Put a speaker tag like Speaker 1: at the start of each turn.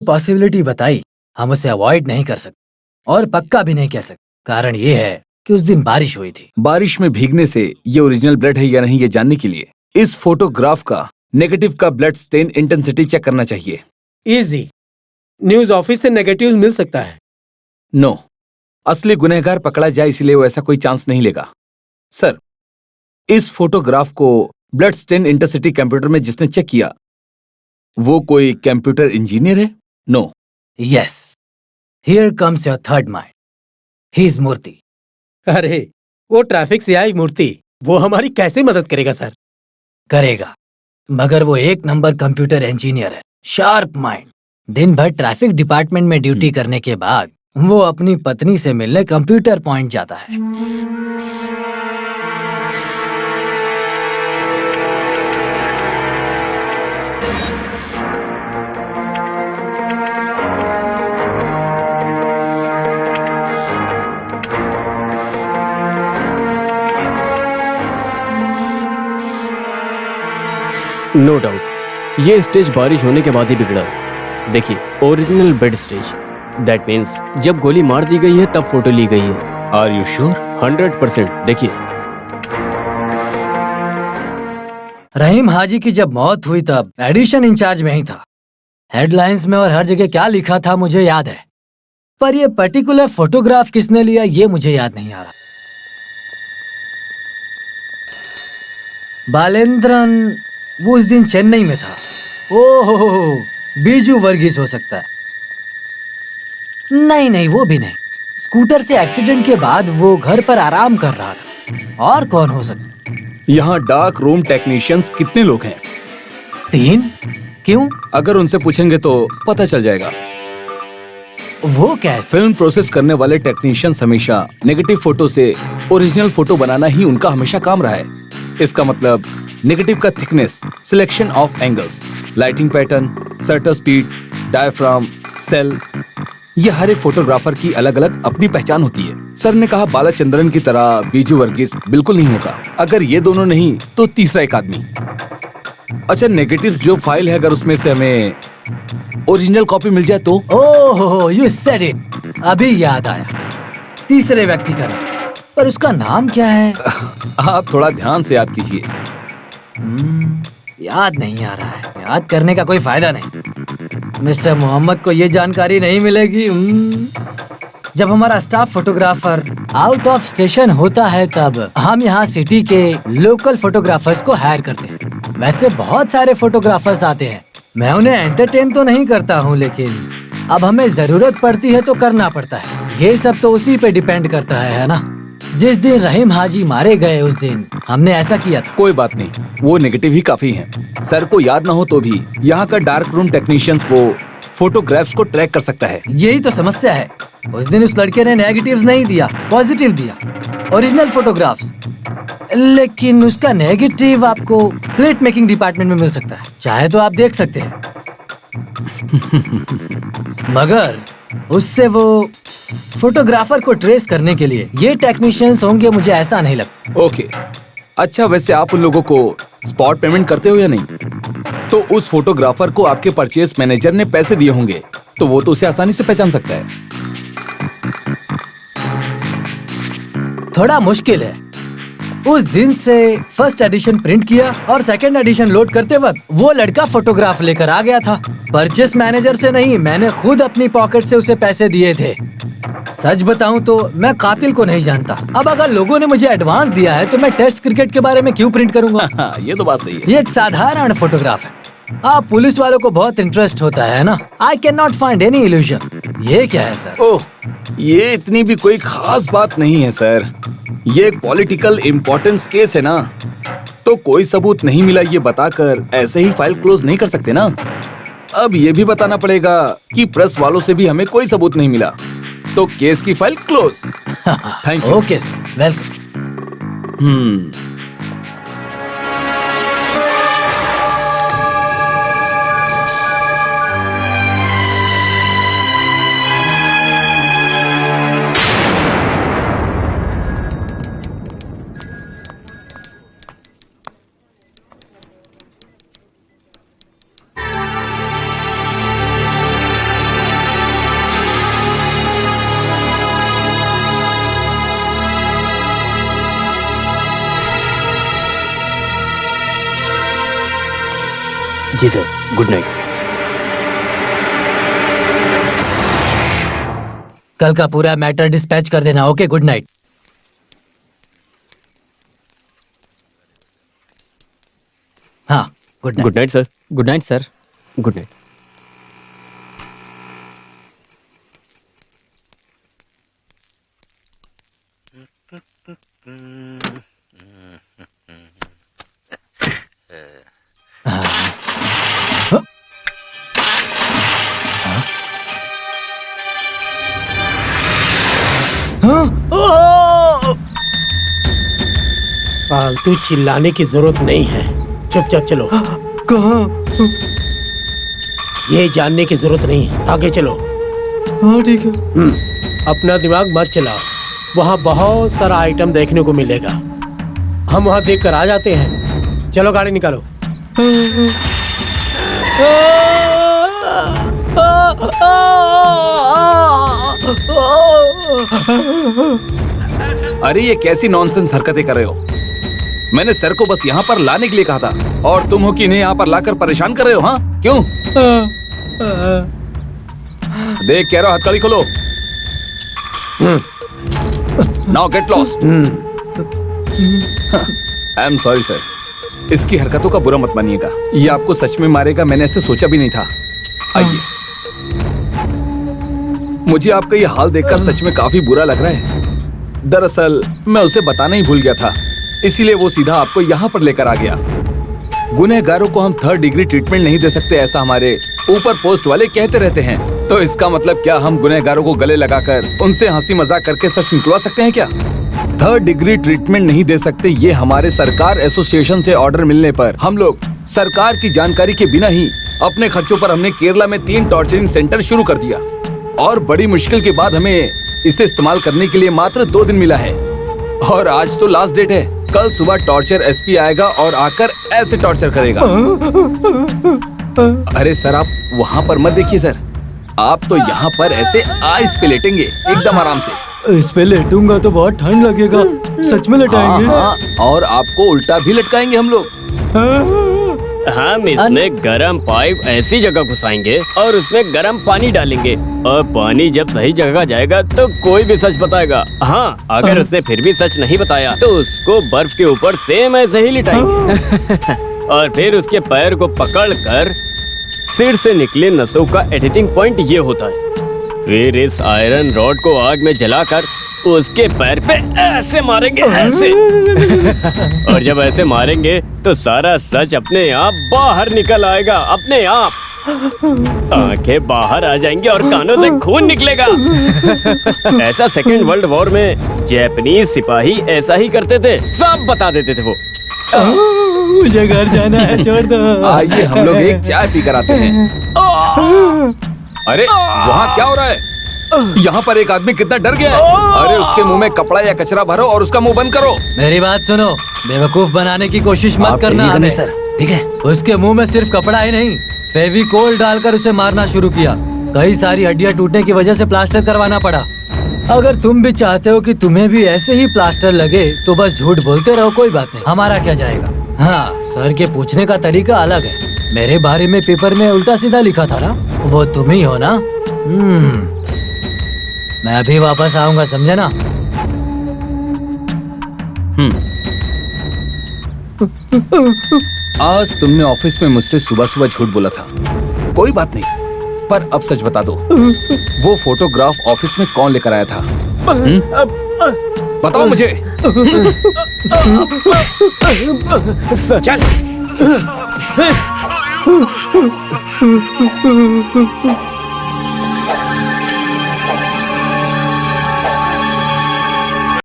Speaker 1: Possibility बताई, हम उसे अवॉइड नहीं कर सकते और पक्का भी नहीं कह सकते। कारण ये है कि उस दिन बारिश हुई थी।
Speaker 2: बारिश में भीगने से ये ओरिजिनल ब्लड है या नहीं ये जानने के लिए इस फोटोग्राफ का नेगेटिव का ब्लड स्टेन इंटेंसिटी चेक करना चाहिए।
Speaker 3: इजी, न्यूज ऑफिस से नेगेटिव मिल सकता है।
Speaker 2: नो, असली गुनहगार पकड़ा जाए इसलिए वो ऐसा कोई चांस नहीं लेगा। सर, इस फोटोग्राफ को ब्लड स्टेन इंटेंसिटी कंप्यूटर में जिसने चेक किया वो कोई कंप्यूटर इंजीनियर है? No.
Speaker 1: Yes, here comes your third mind, he is Murthy.
Speaker 3: अरे वो ट्रैफिक सीआई मूर्ति, वो हमारी कैसे मदद करेगा सर?
Speaker 1: करेगा, मगर वो एक नंबर कंप्यूटर इंजीनियर है, शार्प माइंड। दिन भर ट्रैफिक डिपार्टमेंट में ड्यूटी करने के बाद वो अपनी पत्नी से मिलने कंप्यूटर पॉइंट जाता है।
Speaker 4: नो डाउट, ये स्टेज बारिश होने के बाद ही बिगड़ा। देखिए, original bed stage, that means जब गोली मार दी गई है तब फोटो ली गई है।
Speaker 2: Are you sure?
Speaker 4: 100%। देखिए,
Speaker 1: रहीम हाजी की जब मौत हुई तब एडिशन इंचार्ज में ही था। हेडलाइंस में और हर जगह क्या लिखा था मुझे याद है, पर ये पर्टिकुलर फोटोग्राफ किसने लिया ये मुझे याद नहीं आ रहा। बालेंद्रन वो उस दिन चेन्नई में था। ओहो, बीजू वर्गीस हो सकता है। नहीं, वो भी नहीं। स्कूटर से एक्सीडेंट के बाद वो घर पर आराम कर रहा था। और कौन हो सकता?
Speaker 2: यहाँ डार्क रूम टेक्नीशियंस कितने लोग हैं?
Speaker 1: 3। क्यों?
Speaker 2: अगर उनसे पूछेंगे तो पता चल जाएगा।
Speaker 1: वो कैसे?
Speaker 2: फिल्म प्रोसेस करने वाले टेक्नीशियंस हमेशा नेगेटिव फोटो से ओरिजिनल फोटो बनाना ही उनका हमेशा काम रहा है। इसका मतलब नेगेटिव का thickness, selection of angles, lighting pattern, shutter speed, diaphragm, cell, ये हर एक फोटोग्राफर की अलग अलग अपनी पहचान होती है। सर ने कहा बालाचंद्रन की तरह बीजू वर्गीस बिल्कुल नहीं होगा। अगर ये दोनों नहीं तो तीसरा एक आदमी। अच्छा, नेगेटिव जो फाइल है अगर उसमें से हमें ओरिजिनल कॉपी मिल जाए तो?
Speaker 1: ओह, यू सेड इट, अभी याद आया। तीसरे व्यक्ति का नाम, पर उसका नाम क्या है?
Speaker 2: आप थोड़ा ध्यान से याद कीजिए।
Speaker 1: याद नहीं आ रहा है। याद करने का कोई फायदा नहीं। मिस्टर मोहम्मद को ये जानकारी नहीं मिलेगी। जब हमारा staff photographer out of station होता है तब हम यहाँ सिटी के लोकल फोटोग्राफर्स को हायर करते हैं। वैसे बहुत सारे फोटोग्राफर्स आते हैं, मैं उन्हें एंटरटेन तो नहीं करता हूँ, लेकिन अब हमें जरूरत पड़ती है तो करना पड़ता है। ये सब तो उसी पे डिपेंड करता है ना? जिस दिन रहीम हाजी मारे गए उस दिन हमने ऐसा किया था।
Speaker 2: कोई बात नहीं, वो नेगेटिव ही काफी हैं। सर को याद ना हो तो भी यहाँ का डार्क रूम टेक्नीशियंस वो फोटोग्राफ्स को ट्रैक कर सकता है।
Speaker 1: यही तो समस्या है। उस दिन उस लड़के ने नेगेटिव्स नहीं दिया, पॉजिटिव दिया, ओरिजिनल फोटोग्राफ्स। लेकिन उसका नेगेटिव आपको प्लेट मेकिंग डिपार्टमेंट में मिल सकता है, चाहे तो आप देख सकते हैं। मगर उससे वो फोटोग्राफर को ट्रेस करने के लिए ये टेक्नीशियंस होंगे, मुझे ऐसा नहीं लगता।
Speaker 2: ओके, अच्छा वैसे आप उन लोगों को स्पॉट पेमेंट करते हो या नहीं? तो उस फोटोग्राफर को आपके परचेज मैनेजर ने पैसे दिए होंगे, तो वो तो उसे आसानी से पहचान सकता है।
Speaker 1: थोड़ा मुश्किल है। उस दिन से फर्स्ट एडिशन प्रिंट किया और सेकंड एडिशन लोड करते वक्त वो लड़का फोटोग्राफ लेकर आ गया था। परचेस मैनेजर से नहीं, मैंने खुद अपनी पॉकेट से उसे पैसे दिए थे। सच बताऊं तो मैं कातिल को नहीं जानता। अब अगर लोगों ने मुझे एडवांस दिया है तो मैं टेस्ट क्रिकेट के बारे में क्यों प्रिंट करूंगा?
Speaker 2: ये तो बात सही है।
Speaker 1: ये एक साधारण फोटोग्राफ है। आप पुलिस वालों को बहुत इंटरेस्ट होता है ना? I can not find any illusion. ये क्या है सर?
Speaker 2: ओह, ये इतनी भी कोई खास बात नहीं है सर। ये एक पॉलिटिकल इम्पोर्टेंस केस है ना, तो कोई सबूत नहीं मिला ये बताकर ऐसे ही फाइल क्लोज नहीं कर सकते ना। अब ये भी बताना पड़ेगा कि प्रेस वालों से भी हमें कोई सबूत नहीं मिला, तो केस की file close. Thank you.
Speaker 1: Okay sir, welcome.
Speaker 4: जी सर, गुड नाइट।
Speaker 1: कल का पूरा मैटर डिस्पैच कर देना। Okay, good night. हाँ, good night.
Speaker 4: Good night sir.
Speaker 5: Good night sir.
Speaker 4: Good night.
Speaker 3: फालतू चिल्लाने की जरूरत नहीं है, चुपचाप चलो।
Speaker 1: कहाँ?
Speaker 3: ये जानने की जरूरत नहीं है, आगे चलो।
Speaker 1: हाँ ठीक है।
Speaker 3: अपना दिमाग मत चलाओ, वहाँ बहुत सारा आइटम देखने को मिलेगा। हम वहाँ देख कर आ जाते हैं। चलो गाड़ी निकालो।
Speaker 2: अरे ये कैसी नॉनसेंस हरकतें कर रहे हो? मैंने सर को बस यहाँ पर लाने के लिए कहा था और तुम हो कि इन्हें यहाँ पर लाकर परेशान कर रहे हो? हाँ, क्यों? देख कह रहा हूं, हथकड़ी खोलो। Now get lost. I am sorry sir, इसकी हरकतों का बुरा मत मानिएगा। ये आपको सच में मारेगा, मैंने ऐसे सोचा भी नहीं था। आइए। मुझे आपका ये हाल देखकर सच में काफी बुरा लग रहा है। दरअसल मैं उसे बताना ही भूल गया था, इसीलिए वो सीधा आपको यहाँ पर लेकर आ गया। गुनहगारों को हम 3rd डिग्री ट्रीटमेंट नहीं दे सकते, ऐसा हमारे ऊपर पोस्ट वाले कहते रहते हैं। तो इसका मतलब क्या हम गुनहगारों को गले लगाकर उनसे हंसी मजाक करके सच निकलवा सकते हैं क्या? 3rd डिग्री ट्रीटमेंट नहीं दे सकते, ये हमारे सरकार एसोसिएशन से ऑर्डर मिलने पर हम लोग सरकार की जानकारी के बिना ही अपने खर्चों पर हमने केरला में 3 टॉर्चरिंग सेंटर शुरू कर दिया और बड़ी मुश्किल के बाद हमें इसे इस्तेमाल करने के लिए मात्र 2 दिन मिला है और आज तो लास्ट डेट है। कल सुबह टॉर्चर एसपी आएगा और आकर ऐसे टॉर्चर करेगा। अरे सर, आप वहाँ पर मत देखिए सर, आप तो यहाँ पर ऐसे आइस पे लेटेंगे एकदम आराम से।
Speaker 1: इस पे लेटूंगा तो बहुत ठंड लगेगा। सच में लटाएंगे?
Speaker 2: हाँ, और आपको उल्टा भी लटकाएंगे हम लोग।
Speaker 4: हम इसमें गरम पाइप ऐसी जगह घुसाएंगे और उसमें गरम पानी डालेंगे और पानी जब सही जगह जाएगा तो कोई भी सच बताएगा। हाँ, अगर उसने फिर भी सच नहीं बताया तो उसको बर्फ के ऊपर सेम ऐसे ही लिटाएंगे और फिर उसके पैर को पकड़कर सिर से निकले नसों का एडिटिंग पॉइंट ये होता है। फिर इस आयरन रॉड को आग में जलाकर उसके पैर पे ऐसे मारेंगे, ऐसे। और जब ऐसे मारेंगे तो सारा सच अपने आप बाहर निकल आएगा, अपने आप। आंखें बाहर आ जाएंगी और कानों से खून निकलेगा। ऐसा 2nd वर्ल्ड वॉर में जापानीज सिपाही ऐसा ही करते थे, सब बता देते थे वो।
Speaker 1: मुझे घर जाना है, छोड़ दो।
Speaker 2: आइए हम लोग एक चाय पी कर आते हैं। अरे वहाँ क्या हो रहा है? यहाँ पर एक आदमी कितना डर गया है। अरे उसके मुंह में कपड़ा या कचरा भरो और उसका मुंह बंद करो।
Speaker 1: मेरी बात सुनो, बेवकूफ बनाने की कोशिश मत करना हमें।
Speaker 2: सर, ठीक है।
Speaker 1: उसके मुंह में सिर्फ कपड़ा ही नहीं, फेविकोल डालकर उसे मारना शुरू किया। कई सारी हड्डियां टूटने की वजह से प्लास्टर करवाना पड़ा। अगर तुम भी चाहते हो कि तुम्हें भी ऐसे ही प्लास्टर लगे तो बस झूठ बोलते रहो, कोई बात नहीं, हमारा क्या जाएगा। हाँ, सर के पूछने का तरीका अलग है। मेरे बारे में पेपर में उल्टा सीधा लिखा था ना, वो तुम ही हो ना? मैं अभी वापस आऊंगा, समझे ना?
Speaker 2: आज तुमने ऑफिस में मुझसे सुबह सुबह झूठ बोला था, कोई बात नहीं, पर अब सच बता दो, वो फोटोग्राफ ऑफिस में कौन लेकर आया था? बताओ मुझे।
Speaker 3: चल।